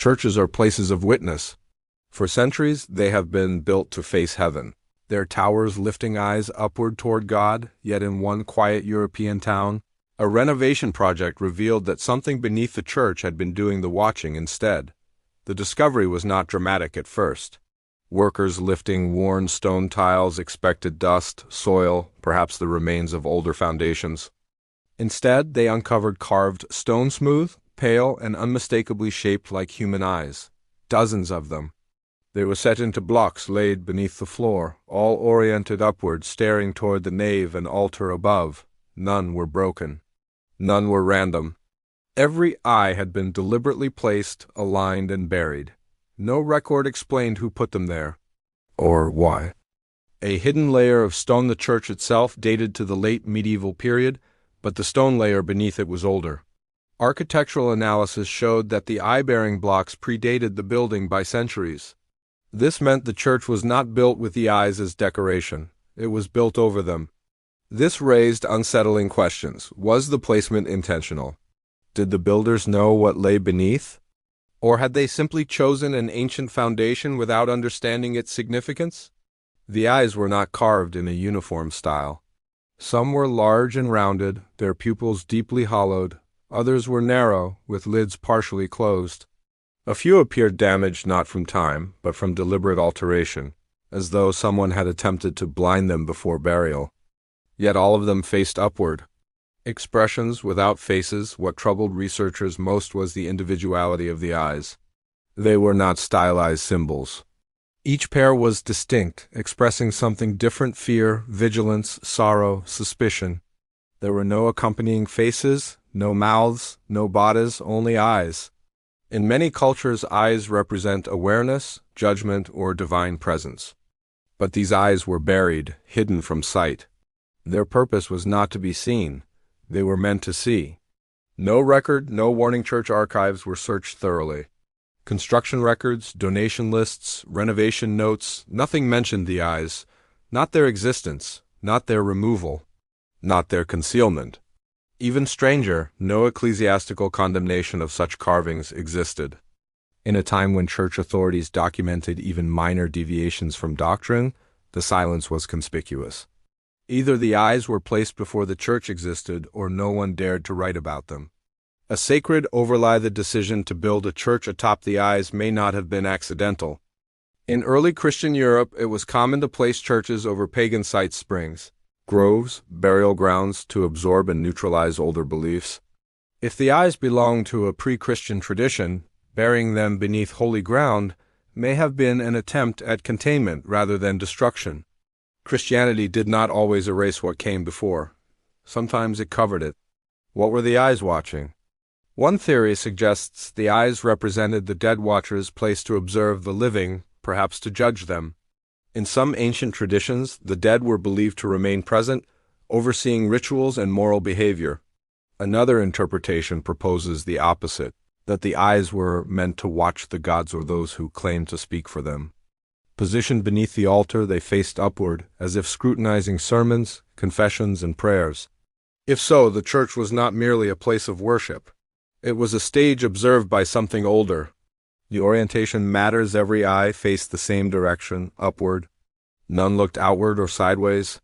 Churches are places of witness. For centuries, they have been built to face heaven, their towers lifting eyes upward toward God. Yet in one quiet European town, a renovation project revealed that something beneath the church had been doing the watching instead. The discovery was not dramatic at first. Workers lifting worn stone tiles expected dust, soil, perhaps the remains of older foundations. Instead, they uncovered carved stone, smooth, pale, and unmistakably shaped like human eyes. Dozens of them. They were set into blocks laid beneath the floor, all oriented upward, staring toward the nave and altar above. None were broken. None were random. Every eye had been deliberately placed, aligned, and buried. No record explained who put them there, or why. A hidden layer of stone, the church itself, dated to the late medieval period, but the stone layer beneath it was older. Architectural analysis showed that the eye-bearing blocks predated the building by centuries. This meant the church was not built with the eyes as decoration. It was built over them. This raised unsettling questions. Was the placement intentional? Did the builders know what lay beneath? Or had they simply chosen an ancient foundation without understanding its significance? The eyes were not carved in a uniform style. Some were large and rounded, their pupils deeply hollowed. Others were narrow, with lids partially closed. A few appeared damaged not from time, but from deliberate alteration, as though someone had attempted to blind them before burial. Yet all of them faced upward. Expressions without faces, what troubled researchers most was the individuality of the eyes. They were not stylized symbols. Each pair was distinct, expressing something different: fear, vigilance, sorrow, suspicion. There were no accompanying faces, no mouths, no bodies, only eyes. In many cultures, eyes represent awareness, judgment, or divine presence. But these eyes were buried, hidden from sight. Their purpose was not to be seen. They were meant to see. No record, no warning. Church archives were searched thoroughly. Construction records, donation lists, renovation notes, nothing mentioned the eyes, not their existence, not their removal, not their concealment. Even stranger, no ecclesiastical condemnation of such carvings existed. In a time when church authorities documented even minor deviations from doctrine, the silence was conspicuous. Either the eyes were placed before the church existed, or no one dared to write about them. A sacred overlay. The decision to build a church atop the eyes may not have been accidental. In early Christian Europe, it was common to place churches over pagan site springs, groves, burial grounds, to absorb and neutralize older beliefs. If the eyes belonged to a pre-Christian tradition, burying them beneath holy ground may have been an attempt at containment rather than destruction. Christianity did not always erase what came before. Sometimes it covered it. What were the eyes watching? One theory suggests the eyes represented the dead watchers placed to observe the living, perhaps to judge them. In some ancient traditions, the dead were believed to remain present, overseeing rituals and moral behavior. Another interpretation proposes the opposite, that the eyes were meant to watch the gods or those who claimed to speak for them. Positioned beneath the altar, they faced upward, as if scrutinizing sermons, confessions, and prayers. If so, the church was not merely a place of worship. It was a stage observed by something older. The orientation matters. Every eye faced the same direction, upward. None looked outward or sideways.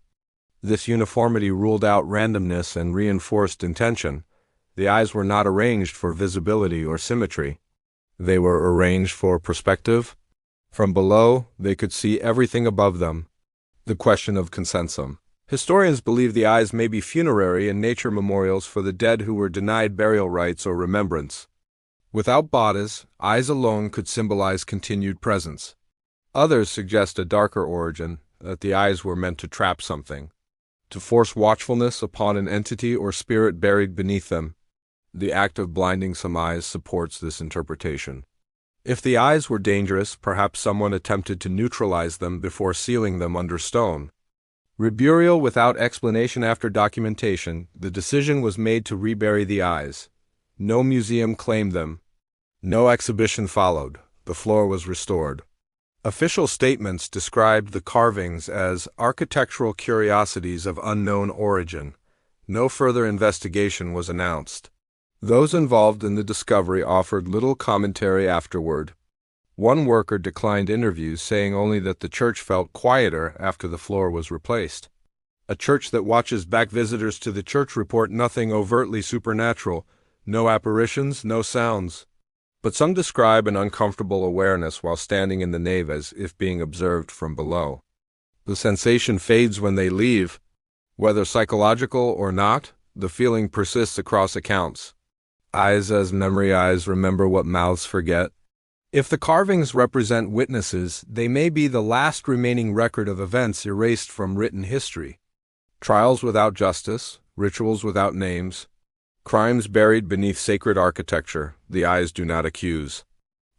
This uniformity ruled out randomness and reinforced intention. The eyes were not arranged for visibility or symmetry. They were arranged for perspective. From below, they could see everything above them. The question of consensus. Historians believe the eyes may be funerary in nature, memorials for the dead who were denied burial rites or remembrance. Without bodies, eyes alone could symbolize continued presence. Others suggest a darker origin, that the eyes were meant to trap something, to force watchfulness upon an entity or spirit buried beneath them. The act of blinding some eyes supports this interpretation. If the eyes were dangerous, perhaps someone attempted to neutralize them before sealing them under stone. Reburial without explanation. After documentation, the decision was made to rebury the eyes. No museum claimed them. No exhibition followed. The floor was restored. Official statements described the carvings as architectural curiosities of unknown origin. No further investigation was announced. Those involved in the discovery offered little commentary afterward. One worker declined interviews, saying only that the church felt quieter after the floor was replaced. A church that watches back visitors to the church report nothing overtly supernatural, no apparitions, no sounds. But some describe an uncomfortable awareness while standing in the nave as if being observed from below. The sensation fades when they leave. Whether psychological or not, the feeling persists across accounts. Eyes as memory eyes remember what mouths forget. If the carvings represent witnesses, they may be the last remaining record of events erased from written history. Trials without justice, rituals without names, crimes buried beneath sacred architecture, the eyes do not accuse.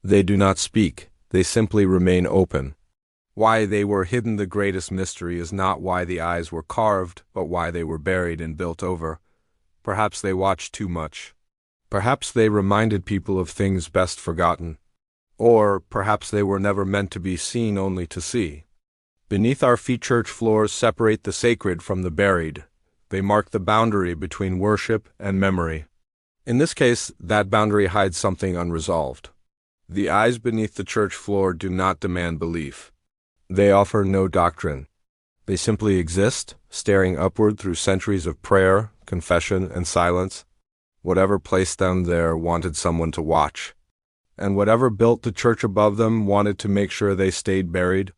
They do not speak, they simply remain open. Why they were hidden, the greatest mystery, is not why the eyes were carved, but why they were buried and built over. Perhaps they watched too much. Perhaps they reminded people of things best forgotten. Or perhaps they were never meant to be seen, only to see. Beneath our feet, church floors separate the sacred from the buried. They mark the boundary between worship and memory. In this case, that boundary hides something unresolved. The eyes beneath the church floor do not demand belief. They offer no doctrine. They simply exist, staring upward through centuries of prayer, confession, and silence. Whatever placed them there wanted someone to watch. And whatever built the church above them wanted to make sure they stayed buried.